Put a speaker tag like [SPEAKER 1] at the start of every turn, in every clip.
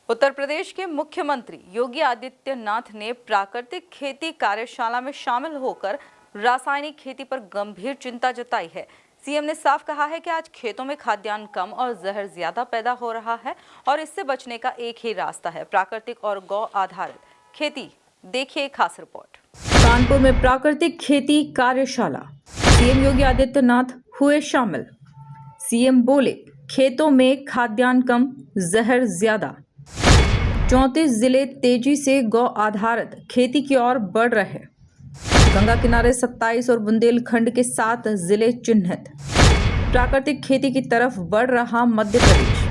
[SPEAKER 1] उत्तर प्रदेश के मुख्यमंत्री योगी आदित्यनाथ ने प्राकृतिक खेती कार्यशाला में शामिल होकर रासायनिक खेती पर गंभीर चिंता जताई है। सीएम ने साफ कहा है कि आज खेतों में खाद्यान्न कम और जहर ज्यादा पैदा हो रहा है और इससे बचने का एक ही रास्ता है, प्राकृतिक और गौ आधारित खेती। देखिए खास रिपोर्ट। कानपुर में प्राकृतिक खेती कार्यशाला, सीएम योगी आदित्यनाथ हुए शामिल। सीएम बोले, खेतों में खाद्यान्न कम, जहर ज्यादा। 34 जिले तेजी से गौ आधारित खेती की ओर बढ़ रहे। गंगा किनारे 27 और बुंदेलखंड के 7 जिले चिन्हित। प्राकृतिक खेती की तरफ बढ़ रहा मध्य प्रदेश।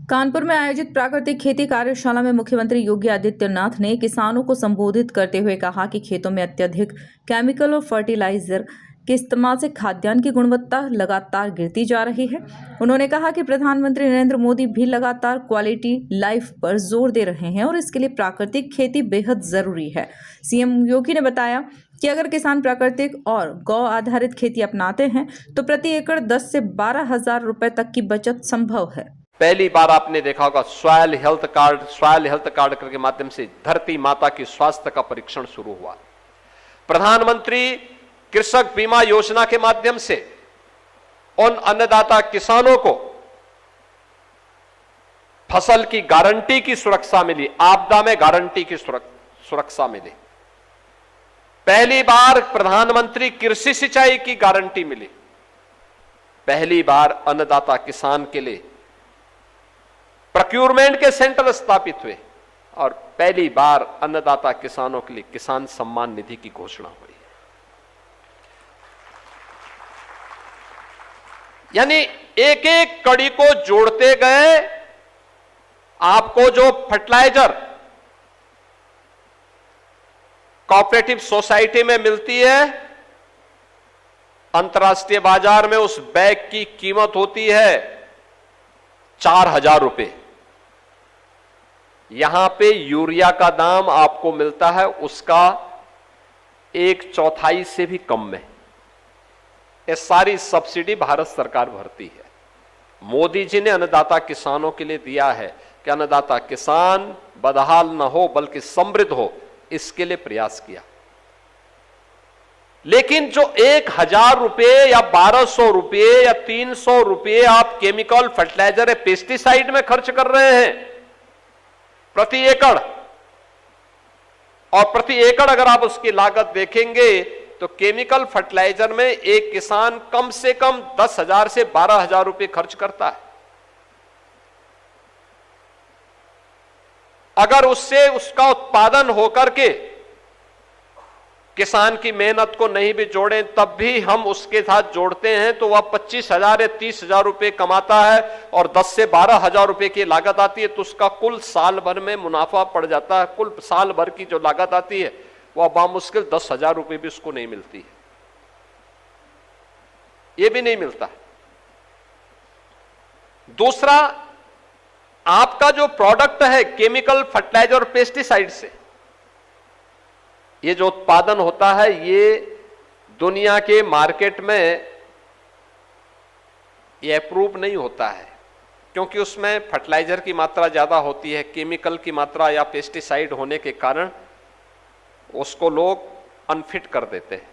[SPEAKER 1] कानपुर में आयोजित प्राकृतिक खेती कार्यशाला में मुख्यमंत्री योगी आदित्यनाथ ने किसानों को संबोधित करते हुए कहा कि खेतों में अत्यधिक केमिकल और फर्टिलाइजर के इस्तेमाल से खाद्यान्न की गुणवत्ता लगातार गिरती जा रही है। उन्होंने कहा कि प्रधानमंत्री नरेंद्र मोदी भी लगातार क्वालिटी लाइफ पर जोर दे रहे हैं और इसके लिए प्राकृतिक खेती बेहद जरूरी है। सीएम योगी ने बताया कि अगर किसान प्राकृतिक और गौ आधारित खेती अपनाते हैं तो प्रति एकड़ 10 से 12 हजार रुपए तक की बचत संभव है।
[SPEAKER 2] पहली बार आपने देखा होगा सॉयल हेल्थ कार्ड के माध्यम से धरती माता की स्वास्थ्य का परीक्षण शुरू हुआ। प्रधानमंत्री कृषक बीमा योजना के माध्यम से उन अन्नदाता किसानों को फसल की गारंटी की सुरक्षा मिली, आपदा में गारंटी की सुरक्षा मिली। पहली बार प्रधानमंत्री कृषि सिंचाई की गारंटी मिली। पहली बार अन्नदाता किसान के लिए प्रोक्योरमेंट के सेंटर स्थापित हुए और पहली बार अन्नदाता किसानों के लिए किसान सम्मान निधि की घोषणा हुई। यानी एक एक कड़ी को जोड़ते गए आपको जो फर्टिलाइजर कोऑपरेटिव सोसाइटी में मिलती है, अंतर्राष्ट्रीय बाजार में उस बैग की कीमत होती है 4000 रुपए। यहां पे यूरिया का दाम आपको मिलता है उसका 1/4 से भी कम में। ये सारी सब्सिडी भारत सरकार भरती है। मोदी जी ने अन्नदाता किसानों के लिए दिया है कि अन्नदाता किसान बदहाल न हो बल्कि समृद्ध हो, इसके लिए प्रयास किया। लेकिन जो 1000 रुपए या 1200 रुपए या 300 रुपए आप केमिकल फर्टिलाइजर या पेस्टिसाइड में खर्च कर रहे हैं प्रति एकड़, और प्रति एकड़ अगर आप उसकी लागत देखेंगे तो केमिकल फर्टिलाइजर में एक किसान कम से कम 10,000 से 12,000 रुपए खर्च करता है। अगर उससे उसका उत्पादन होकर के किसान की मेहनत को नहीं भी जोड़ें तब भी हम उसके साथ जोड़ते हैं तो वह 25,000 या 30,000 रुपए कमाता है और 10 से 12,000 रुपए की लागत आती है तो उसका कुल साल भर में मुनाफा पड़ जाता है। कुल साल भर की जो लागत आती है वह बामुश्किल 10,000 रुपए भी उसको नहीं मिलती है, यह भी नहीं मिलता। दूसरा, आपका जो प्रोडक्ट है केमिकल फर्टिलाइजर और पेस्टिसाइड से ये जो उत्पादन होता है ये दुनिया के मार्केट में ये अप्रूव नहीं होता है क्योंकि उसमें फर्टिलाइजर की मात्रा ज्यादा होती है, केमिकल की मात्रा या पेस्टिसाइड होने के कारण उसको लोग अनफिट कर देते हैं।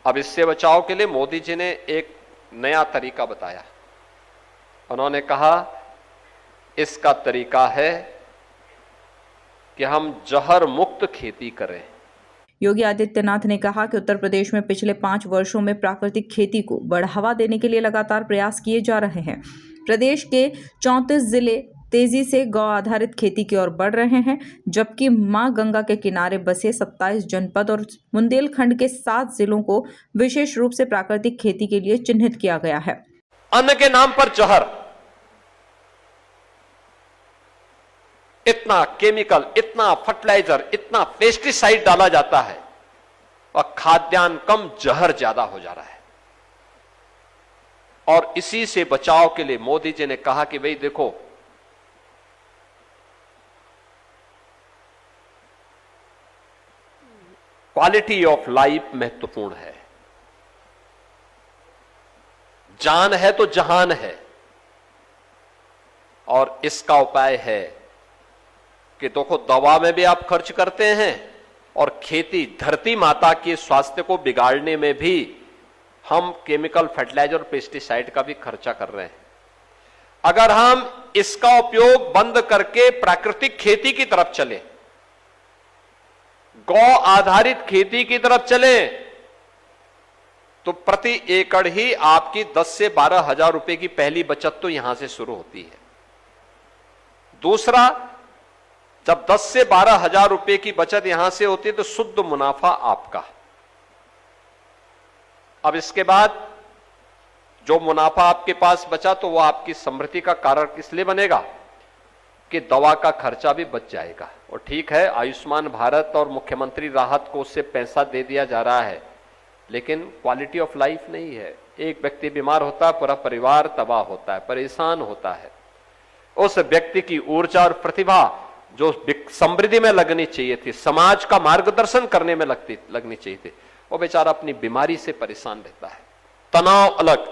[SPEAKER 2] अब इससे बचाव के लिए मोदी जी ने एक नया तरीका बताया। उन्होंने कहा इसका तरीका है कि हम जहर मुक्त खेती करें।
[SPEAKER 1] योगी आदित्यनाथ ने कहा कि उत्तर प्रदेश में पिछले 5 वर्षों में प्राकृतिक खेती को बढ़ावा देने के लिए लगातार प्रयास किए जा रहे हैं। प्रदेश के 34 जिले तेजी से गौ आधारित खेती की ओर बढ़ रहे हैं, जबकि मां गंगा के किनारे बसे 27 जनपद और बुंदेलखंड के 7 जिलों को विशेष रूप से प्राकृतिक खेती के लिए चिन्हित किया गया है।
[SPEAKER 2] अन्न के नाम पर जहर, इतना केमिकल, इतना फर्टिलाइजर, इतना पेस्टिसाइड डाला जाता है और खाद्यान्न कम जहर ज्यादा हो जा रहा है। और इसी से बचाव के लिए मोदी जी ने कहा कि भाई देखो, क्वालिटी ऑफ लाइफ महत्वपूर्ण है। जान है तो जहान है। और इसका उपाय है कि देखो दवा में भी आप खर्च करते हैं और खेती धरती माता के स्वास्थ्य को बिगाड़ने में भी हम केमिकल फर्टिलाइजर और पेस्टिसाइड का भी खर्चा कर रहे हैं। अगर हम इसका उपयोग बंद करके प्राकृतिक खेती की तरफ चले, गौ आधारित खेती की तरफ चले, तो प्रति एकड़ ही आपकी 10 से 12 हजार रुपए की पहली बचत तो यहां से शुरू होती है। दूसरा, जब 10 से 12 हजार रुपए की बचत यहां से होती है तो शुद्ध मुनाफा आपका। अब इसके बाद जो मुनाफा आपके पास बचा तो वो आपकी समृद्धि का कारण इसलिए बनेगा कि दवा का खर्चा भी बच जाएगा। और ठीक है, आयुष्मान भारत और मुख्यमंत्री राहत को उससे पैसा दे दिया जा रहा है, लेकिन क्वालिटी ऑफ लाइफ नहीं है। एक व्यक्ति बीमार होता है, पूरा परिवार तबाह होता है, परेशान होता है। उस व्यक्ति की ऊर्जा और प्रतिभा जो समृद्धि में लगनी चाहिए थी, समाज का मार्गदर्शन करने में लगनी चाहिए थी, वो बेचारा अपनी बीमारी से परेशान रहता है। तनाव अलग,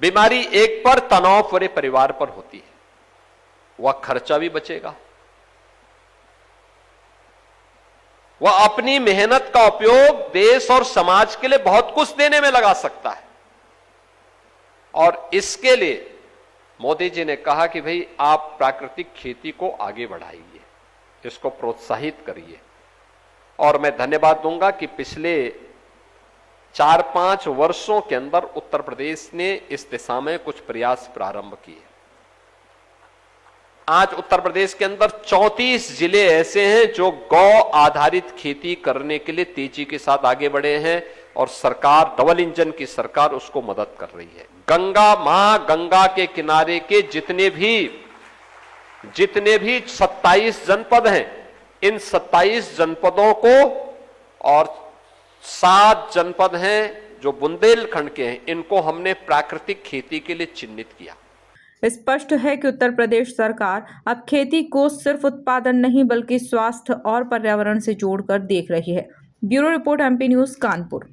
[SPEAKER 2] बीमारी एक पर, तनाव पूरे परिवार पर होती है। वह खर्चा भी बचेगा, वह अपनी मेहनत का उपयोग देश और समाज के लिए बहुत कुछ देने में लगा सकता है। और इसके लिए मोदी जी ने कहा कि भाई आप प्राकृतिक खेती को आगे बढ़ाइए, इसको प्रोत्साहित करिए। और मैं धन्यवाद दूंगा कि पिछले 4-5 वर्षों के अंदर उत्तर प्रदेश ने इस दिशा में कुछ प्रयास प्रारंभ किए। आज उत्तर प्रदेश के अंदर 34 जिले ऐसे हैं जो गौ आधारित खेती करने के लिए तेजी के साथ आगे बढ़े हैं और सरकार, डबल इंजन की सरकार, उसको मदद कर रही है। गंगा मां, गंगा के किनारे के जितने भी 27 जनपद हैं, इन 27 जनपदों को, और 7 जनपद हैं जो बुंदेलखंड के हैं, इनको हमने प्राकृतिक खेती के लिए चिन्हित किया।
[SPEAKER 1] स्पष्ट है कि उत्तर प्रदेश सरकार अब खेती को सिर्फ उत्पादन नहीं बल्कि स्वास्थ्य और पर्यावरण से जोड़कर देख रही है। Bureau report, MP news, Kanpur.